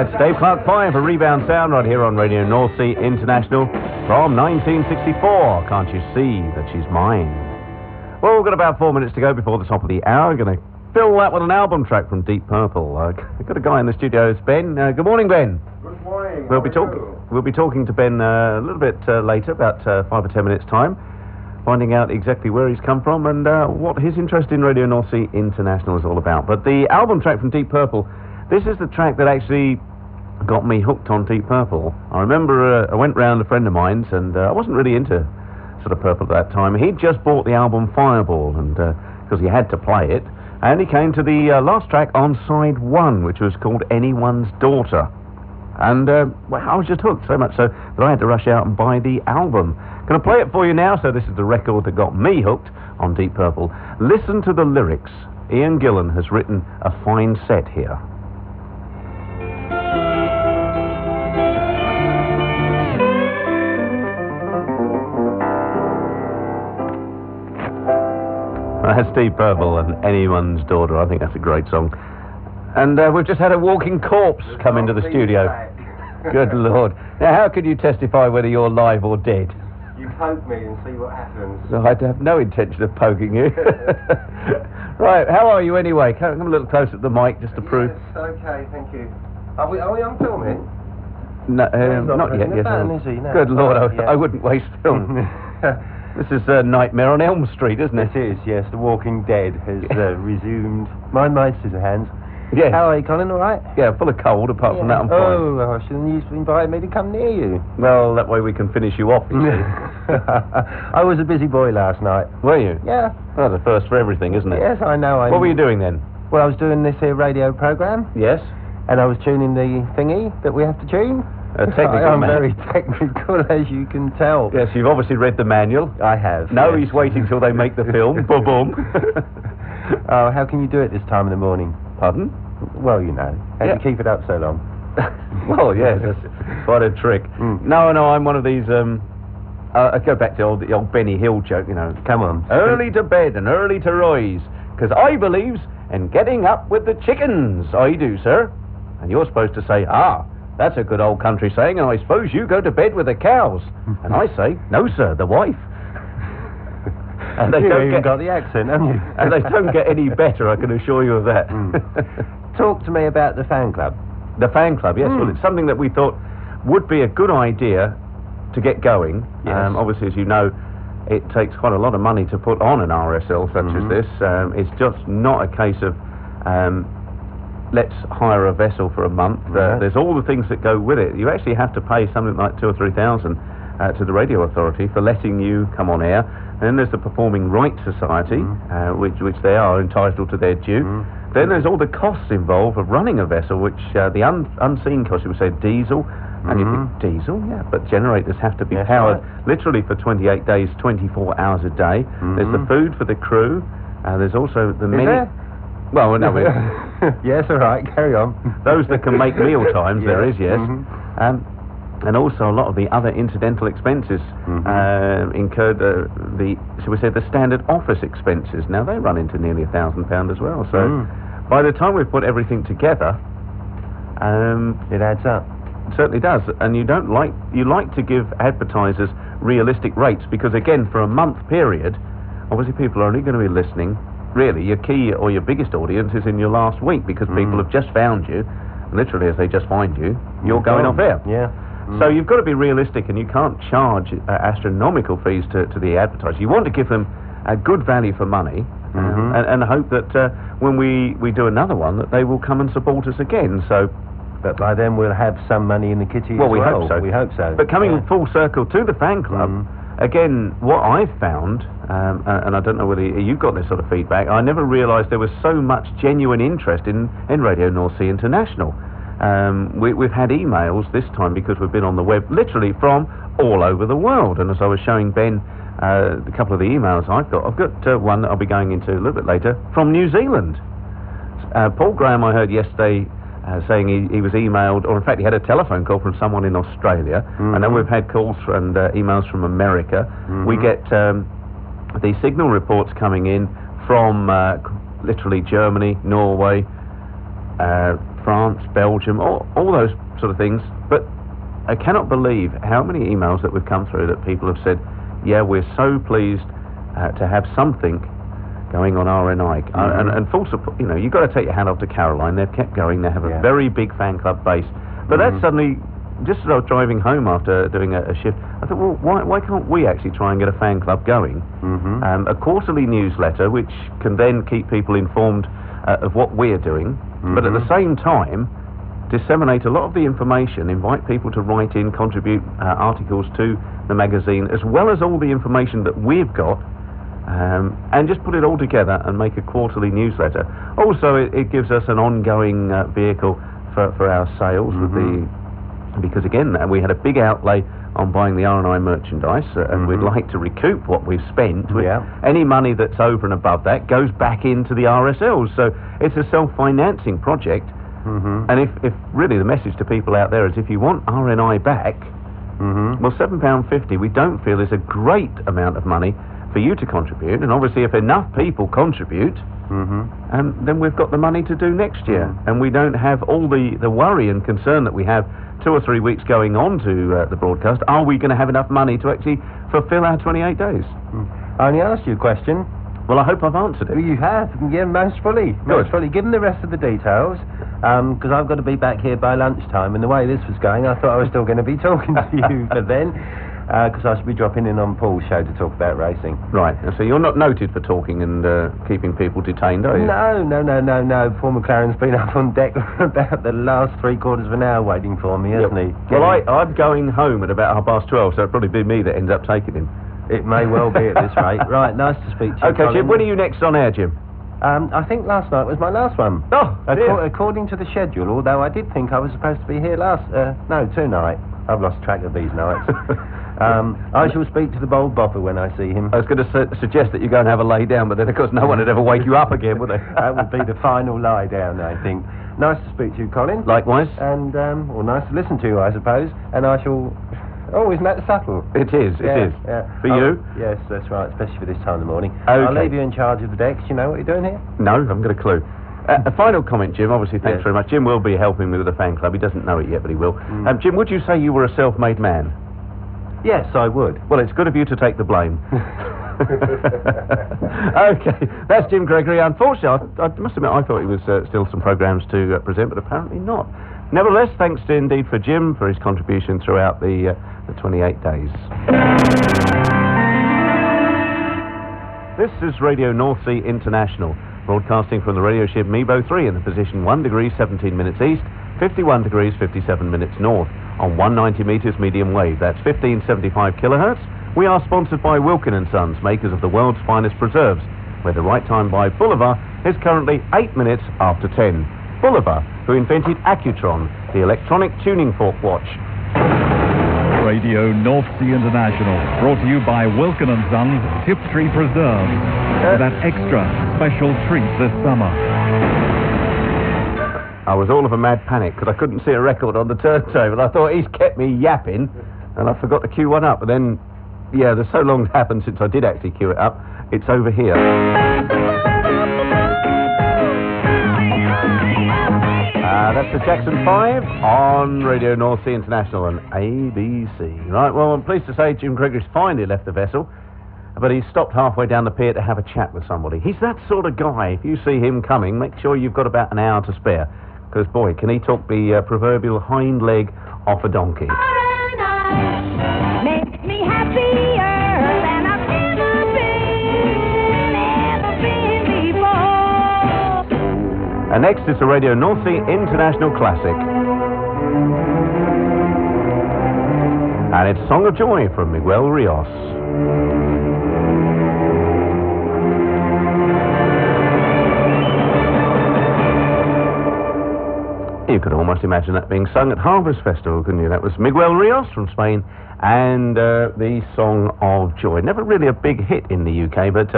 That's Dave Clark 5, a rebound sound right here on Radio North Sea International from 1964. Can't you see that she's mine? Well, we've got about 4 minutes to go before the top of the hour. We're going to fill that with an album track from Deep Purple. We've got a guy in the studio, it's Ben. Good morning, Ben. Good morning. We'll be talking to Ben a little bit later, about 5 or 10 minutes' time, finding out exactly where he's come from and what his interest in Radio North Sea International is all about. But the album track from Deep Purple, this is the track that actually got me hooked on Deep Purple. I remember I went round a friend of mine's and I wasn't really into sort of Purple at that time. He'd just bought the album Fireball, and because he had to play it, and he came to the last track on side 1, which was called Anyone's Daughter. And well, I was just hooked so much so that I had to rush out and buy the album. Going to play it for you now. So this is the record that got me hooked on Deep Purple. Listen to the lyrics. Ian Gillan has written a fine set here. That's Deep Purple and Anyone's Daughter. I think that's a great song. And we've just had a walking corpse come into the studio. Good Lord. Now, how can you testify whether you're alive or dead? You poke me and see what happens. No, I have no intention of poking you. Right, how are you anyway? Come a little closer to the mic just to prove. Yes, okay, thank you. Are we on filming? No, not yet. Yes, no. Good Lord, I wouldn't waste film. This is Nightmare on Elm Street, isn't it? It is, yes. The Walking Dead has resumed. Mind my scissor hands. Yes. How are you, Colin? All right? Yeah, full of cold. Apart from that, I'm fine. Oh, shouldn't you invite me to come near you? Well, that way we can finish you off, you see. I was a busy boy last night. Were you? Yeah. Well, the first for everything, isn't it? Yes, I know. What were you doing then? Well, I was doing this here radio program. Yes. And I was tuning the thingy that we have to tune. I'm very technical, as you can tell. Yes, you've obviously read the manual. I have. No, yes. He's waiting till they make the film. Boom, boom. Oh, how can you do it this time of the morning? Pardon? Well, you know. How do you keep it up so long? Well, yes, that's quite a trick. No, I'm one of these... I go back to the old Benny Hill joke, you know. Come on. Early to bed and early to rise, because I believes in getting up with the chickens. I do, sir. And you're supposed to say, that's a good old country saying, and I suppose you go to bed with the cows. And I say, no, sir, the wife. And You've even got the accent, haven't you? And they don't get any better, I can assure you of that. Talk to me about the fan club. The fan club, yes. Well, it's something that we thought would be a good idea to get going. Yes. Obviously, as you know, it takes quite a lot of money to put on an RSL such as this. It's just not a case of let's hire a vessel for a month. There's all the things that go with it. You actually have to pay something like 2,000 or 3,000 to the radio authority for letting you come on air. And then there's the Performing Rights Society, which they are entitled to their due. Then there's all the costs involved of running a vessel, which the unseen costs, you would say diesel. And you think, diesel? Yeah, but generators have to be powered literally for 28 days, 24 hours a day. There's the food for the crew. There's also the many... Well, no, yes, all right, carry on. Those that can make meal times, there is, yes. And also a lot of the other incidental expenses incurred, shall we say, the standard office expenses. Now, they run into nearly £1,000 as well. So by the time we've put everything together, it adds up. It certainly does. And you like to give advertisers realistic rates because, again, for a month period, obviously people are only going to be listening. Really, your key or your biggest audience is in your last week because people have just found you. Literally, as they just find you, you're going off air. Yeah. So you've got to be realistic, and you can't charge astronomical fees to the advertiser. You want to give them a good value for money, and hope that when we do another one, that they will come and support us again. So, but by then we'll have some money in the kitty. Well, we hope so. We hope so. But coming full circle to the fan club, again, what I've found, and I don't know whether you've got this sort of feedback, I never realised there was so much genuine interest in Radio North Sea International. We've had emails this time because we've been on the web literally from all over the world. And as I was showing Ben a couple of the emails I've got one that I'll be going into a little bit later from New Zealand. Paul Graham, I heard yesterday saying he was emailed, or in fact he had a telephone call from someone in Australia. And then we've had calls and emails from America. We get the signal reports coming in from literally Germany, Norway, France, Belgium, all those sort of things. But I cannot believe how many emails that we've come through that people have said, yeah, we're so pleased to have something going on RNI. And full support, you know, you've got to take your hand off to Caroline. They've kept going. They have a very big fan club base. But that's suddenly, just as I was driving home after doing a shift, I thought, well, why can't we actually try and get a fan club going? A quarterly newsletter, which can then keep people informed of what we're doing, but at the same time, disseminate a lot of the information, invite people to write in, contribute articles to the magazine, as well as all the information that we've got, and just put it all together and make a quarterly newsletter. Also, it gives us an ongoing vehicle for our sales, because again, we had a big outlay on buying the RNI merchandise, and we'd like to recoup what we've spent. Any money that's over and above that goes back into the RSLs, so it's a self-financing project. And if really the message to people out there is, if you want RNI back, well, £7.50 we don't feel is a great amount of money for you to contribute, and obviously if enough people contribute, then we've got the money to do next year, and we don't have all the worry and concern that we have 2 or 3 weeks going on to the broadcast. Are we going to have enough money to actually fulfil our 28 days? I only asked you a question. Well, I hope I've answered it. Well, you have, yeah, most fully. Most fully. Give them the rest of the details, because I've got to be back here by lunchtime, and the way this was going, I thought I was still going to be talking to you for then, because I should be dropping in on Paul's show to talk about racing. Right, so you're not noted for talking and keeping people detained, are you? No. Paul McLaren's been up on deck for about the last 3/4 of an hour waiting for me, hasn't he? Well, I'm going home at about 12:30, so it'll probably be me that ends up taking him. It may well be at this rate. Right, nice to speak to you, Okay, Colin. Jim, when are you next on air, Jim? I think last night was my last one. Oh, according to the schedule, although I did think I was supposed to be here tonight. I've lost track of these nights. I shall speak to the bold bopper when I see him. I was going to suggest that you go and have a lay down, but then, of course, no one would ever wake you up again, would they? That would be the final lie down, I think. Nice to speak to you, Colin. Likewise. And, well, nice to listen to you, I suppose. And I shall... Oh, isn't that subtle? It is. Yeah. For you? Yes, that's right, especially for this time of the morning. Okay. I'll leave you in charge of the decks. You know what you're doing here? No, I haven't got a clue. A final comment, Jim. Obviously, thanks very much. Jim will be helping me with the fan club. He doesn't know it yet, but he will. Jim, would you say you were a self-made man? Yes, I would. Well, it's good of you to take the blame. Okay, that's Jim Gregory. Unfortunately, I must admit, I thought he was still some programmes to present, but apparently not. Nevertheless, thanks indeed for Jim for his contribution throughout the 28 days. This is Radio North Sea International, broadcasting from the radio ship Mebo 3 in the position 1 degree 17 minutes east, 51 degrees 57 minutes north, on 190 metres medium wave. That's 1575 kilohertz. We are sponsored by Wilkin & Sons, makers of the world's finest preserves, where the right time by Bolivar is currently 8 minutes after 10. Bolivar, who invented Accutron, the electronic tuning fork watch. Radio North Sea International, brought to you by Wilkin & Sons Tiptree Preserves, for that extra special treat this summer. I was all of a mad panic because I couldn't see a record on the turntable. I thought, he's kept me yapping, and I forgot to cue one up. But then, yeah, there's so long happened since I did actually cue it up. It's over here. That's the Jackson 5 on Radio North Sea International and ABC. Right, well, I'm pleased to say Jim Gregory's finally left the vessel, but he's stopped halfway down the pier to have a chat with somebody. He's that sort of guy. If you see him coming, make sure you've got about an hour to spare, because, boy, can he talk the proverbial hind leg off a donkey. Makes me happier than I've ever been before. And next is the Radio North Sea International Classic. And it's Song of Joy from Miguel Rios. You could almost imagine that being sung at Harbour's Festival, couldn't you? That was Miguel Rios from Spain and the Song of Joy. Never really a big hit in the UK, but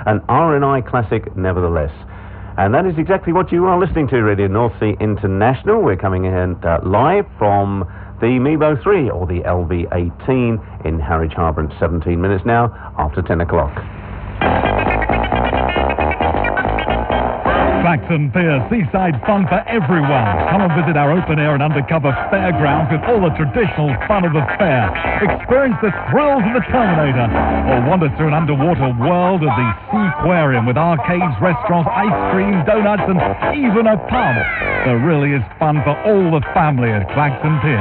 an RNI classic nevertheless. And that is exactly what you are listening to, Radio North Sea International. We're coming in live from the Mebo 3, or the LV18, in Harwich Harbour in 17 minutes now, after 10 o'clock. Clacton Pier, seaside fun for everyone. Come and visit our open-air and undercover fairgrounds with all the traditional fun of the fair. Experience the thrills of the Terminator, or wander through an underwater world of the Seaquarium with arcades, restaurants, ice cream, donuts, and even a pub. There really is fun for all the family at Clacton Pier.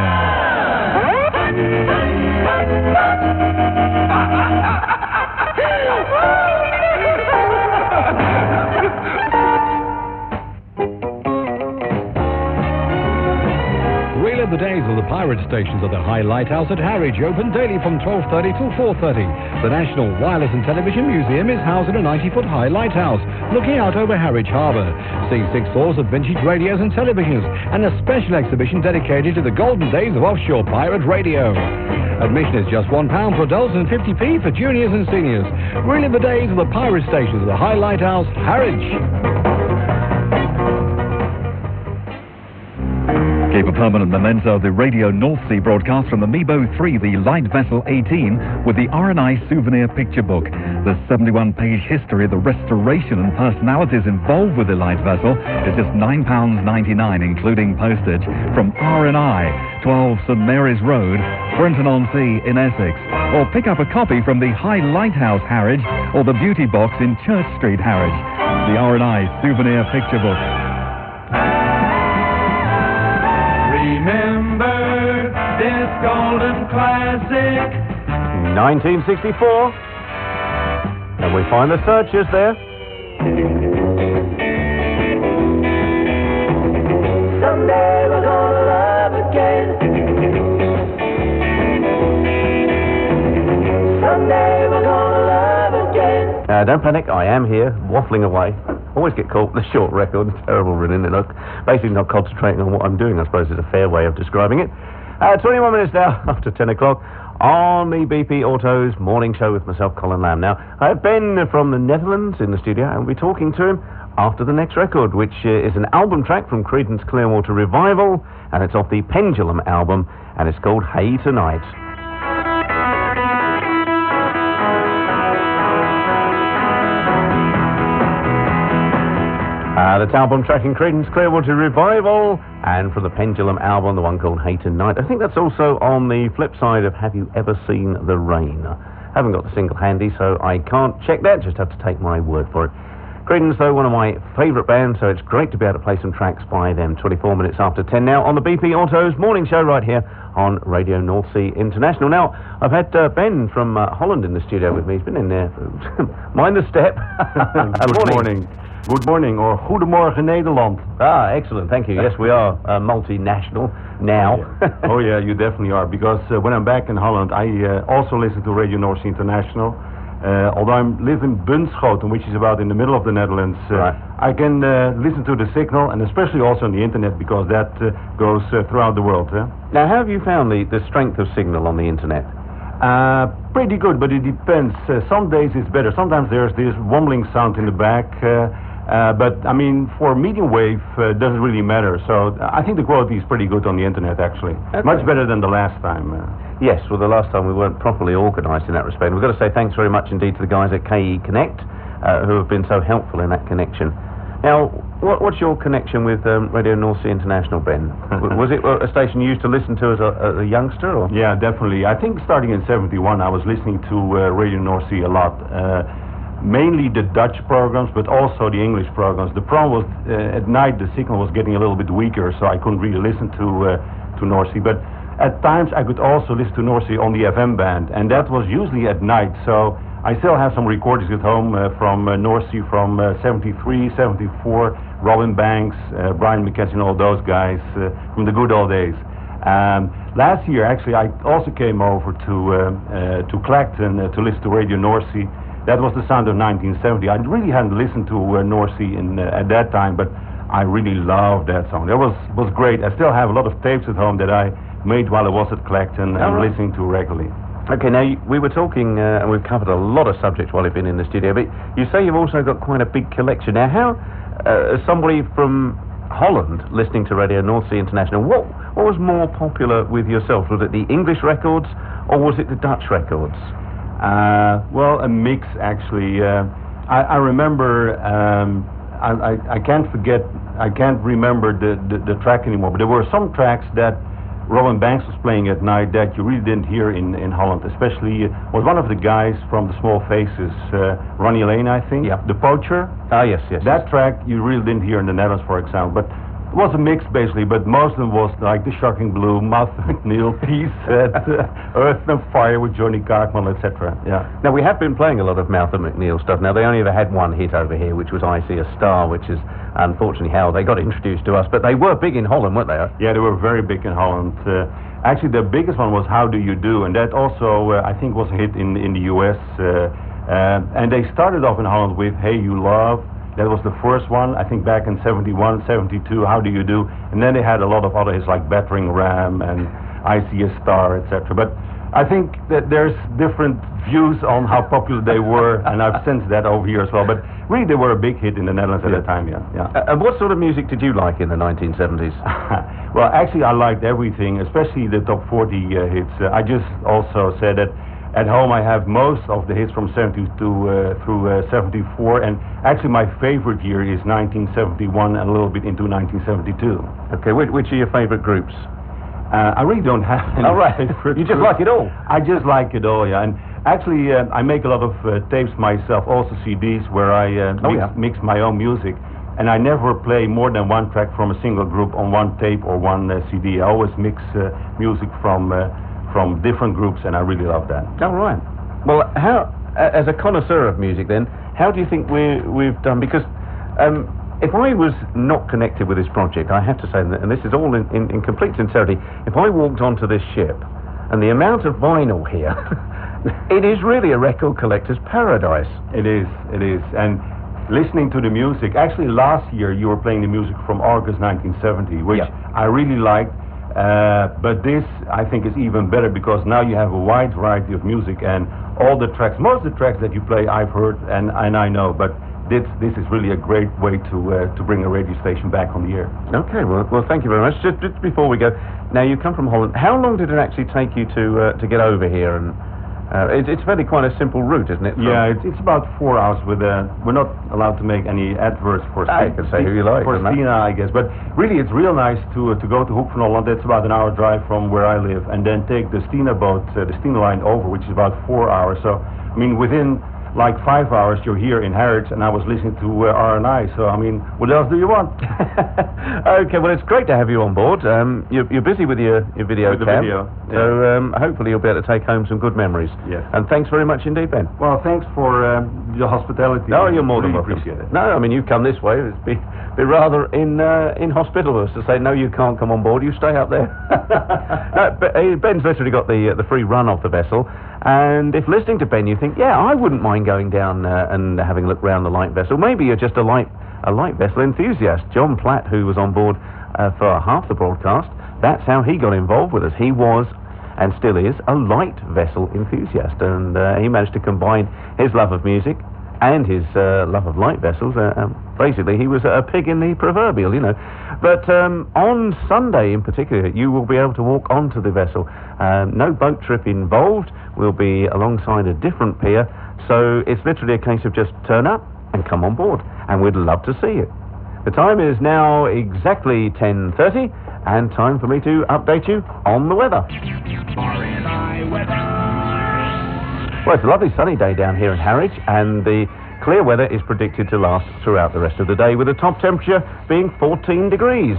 Relive the days of the pirate stations at the High Lighthouse at Harwich, open daily from 12:30 till 4:30. The National Wireless and Television Museum is housed in a 90-foot high lighthouse, looking out over Harwich Harbour. See 6 floors of vintage radios and televisions, and a special exhibition dedicated to the golden days of offshore pirate radio. Admission is just £1 for adults and 50p for juniors and seniors. Relive the days of the pirate stations at the High Lighthouse, Harwich. Keep a permanent memento of the Radio North Sea broadcast from the Mebo 3, the light vessel 18, with the RNI souvenir picture book. The 71-page history of the restoration and personalities involved with the light vessel is just £9.99, including postage, from RNI, 12 St Mary's Road, Brenton-on-Sea in Essex. Or pick up a copy from the High Lighthouse, Harwich, or the Beauty Box in Church Street, Harwich. The RNI souvenir picture book. Remember this golden classic. 1964. And we find the Searchers there. Someday we're gonna love again. Someday we're gonna love again. Don't panic, I am here, waffling away. Always get caught with the short record. It's terrible, really, isn't it? Basically not concentrating on what I'm doing, I suppose is a fair way of describing it. 21 minutes now after 10 o'clock on the BP Autos morning show with myself, Colin Lamb. Now, I have Ben from the Netherlands in the studio, and we'll be talking to him after the next record, which is an album track from Creedence Clearwater Revival, and it's off the Pendulum album, and it's called Hey Tonight. That's album track in Creedence Clearwater Revival, and from the Pendulum album, the one called Hey Tonight. I think that's also on the flip side of Have You Ever Seen the Rain? I haven't got the single handy, so I can't check that, just have to take my word for it. Creedence, though, one of my favourite bands, so it's great to be able to play some tracks by them. 24 minutes after 10 now on the BP Autos morning show right here on Radio North Sea International. Now, I've had Ben from Holland in the studio with me. He's been in there. Mind the step. Good morning. Good morning, or Goedemorgen Nederland. Ah, excellent, thank you. Yes, we are multinational now. Oh yeah, you definitely are, because when I'm back in Holland, I also listen to Radio North Sea International. Although I live in Bunschoten, which is about in the middle of the Netherlands, right. I can listen to the signal, and especially also on the internet, because that goes throughout the world. Now, how have you found the strength of signal on the internet? Pretty good, but it depends. Some days it's better. Sometimes there's this rumbling sound in the back. But, I mean, for medium wave, it doesn't really matter. So I think the quality is pretty good on the internet, actually. Okay. Much better than the last time. Yes, well, the last time we weren't properly organised in that respect. We've got to say thanks very much indeed to the guys at KE Connect, who have been so helpful in that connection. Now, what's your connection with Radio North Sea International, Ben? Was it a station you used to listen to as a youngster? Or? Yeah, definitely. I think starting in 71, I was listening to Radio North Sea a lot. Mainly the Dutch programs, but also the English programs. The problem was at night the signal was getting a little bit weaker, so I couldn't really listen to North Sea. But at times I could also listen to North Sea on the FM band, and that was usually at night. So I still have some recordings at home from North Sea from 73, 74, Robin Banks, Brian McKenzie, and all those guys from the good old days. Last year, actually, I also came over to Clacton to listen to Radio North Sea. That was the sound of 1970. I really hadn't listened to North Sea at that time, but I really loved that song. That was great. I still have a lot of tapes at home that I made while I was at Clacton and listening to regularly. Okay, now we were talking, and we've covered a lot of subjects while you've been in the studio, but you say you've also got quite a big collection. Now, how, as somebody from Holland listening to Radio North Sea International, what was more popular with yourself? Was it the English records, or was it the Dutch records? Well, a mix, actually. I remember I can't forget, I can't remember the track anymore, but there were some tracks that Robin Banks was playing at night that you really didn't hear in Holland, especially was one of the guys from the Small Faces, Ronnie Lane, I think, The Poacher. Ah, yes. That track you really didn't hear in the Netherlands, for example, but it was a mix basically, but most of them was like The Shocking Blue, Martha McNeil, Peace, Earth and Fire with Johnny Cartman, etc. Yeah. Now, we have been playing a lot of Martha McNeil stuff. Now, they only ever had one hit over here, which was I See a Star, which is unfortunately how they got introduced to us. But they were big in Holland, weren't they? Yeah, they were very big in Holland. Actually, the biggest one was How Do You Do, and that also, I think, was a hit in the US. And they started off in Holland with Hey You Love. That was the first one, I think, back in 71, 72, How Do You Do? And then they had a lot of other hits like Battering Ram and I See a Star, etc. But I think that there's different views on how popular they were, and I've sensed that over here as well. But really, they were a big hit in the Netherlands at that time, yeah. And what sort of music did you like in the 1970s? Well, actually, I liked everything, especially the top 40 hits. I just also said that at home I have most of the hits from 72 through 74, and actually my favorite year is 1971 and a little bit into 1972. Okay, which are your favorite groups? I really don't have any favorite You just groups. like it all? I just like it all, yeah. And actually, I make a lot of tapes myself, also CDs, where I mix my own music. And I never play more than one track from a single group on one tape or one CD. I always mix music from different groups, and I really love that. Oh, right. Well, how, as a connoisseur of music then, how do you think we've done? Because if I was not connected with this project, I have to say, and this is all in complete sincerity, if I walked onto this ship, and the amount of vinyl here, it is really a record collector's paradise. It is. And listening to the music, actually last year you were playing the music from August 1970, which I really liked. But this, I think, is even better because now you have a wide variety of music, and all the tracks, most of the tracks that you play I've heard and I know, but this is really a great way to bring a radio station back on the air. Okay, well thank you very much. Just before we go, now you come from Holland. How long did it actually take you to get over here? And it's really quite a simple route, isn't it? Yeah, it's about 4 hours. We're not allowed to make any adverts for you can say who you like, for Stina, I guess. But really, it's real nice to go to Hoek van Holland. That's about an hour drive from where I live, and then take the Stina boat, the Stina line over, which is about 4 hours. So, I mean, within like 5 hours, you're here in Harwich, and I was listening to RNI. So, I mean, what else do you want? Okay, well, it's great to have you on board. You're busy with your video cam, so hopefully you'll be able to take home some good memories. Yes. And thanks very much indeed, Ben. Well, thanks for your hospitality. No, you're more than welcome. Appreciate it. No, I mean, you've come this way. It'd be rather inhospitable to say, no, you can't come on board. You stay up there. No, but Ben's literally got the free run off the vessel. And if listening to Ben, you think, yeah, I wouldn't mind going down and having a look round the light vessel. Maybe you're just a light vessel enthusiast. John Platt, who was on board for half the broadcast, that's how he got involved with us. He was, and still is, a light vessel enthusiast. And he managed to combine his love of music and his love of light vessels. Basically, he was a pig in the proverbial, you know. But on Sunday in particular, you will be able to walk onto the vessel. No boat trip involved. We'll be alongside a different pier. So it's literally a case of just turn up and come on board. And we'd love to see you. The time is now exactly 10:30, and time for me to update you on the weather. RNI weather. Well, it's a lovely sunny day down here in Harwich, and the clear weather is predicted to last throughout the rest of the day, with the top temperature being 14 degrees.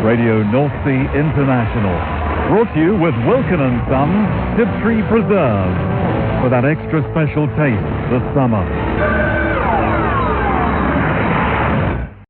Radio North Sea International, brought to you with Wilkin & Sons Tiptree Preserve, for that extra special taste this summer.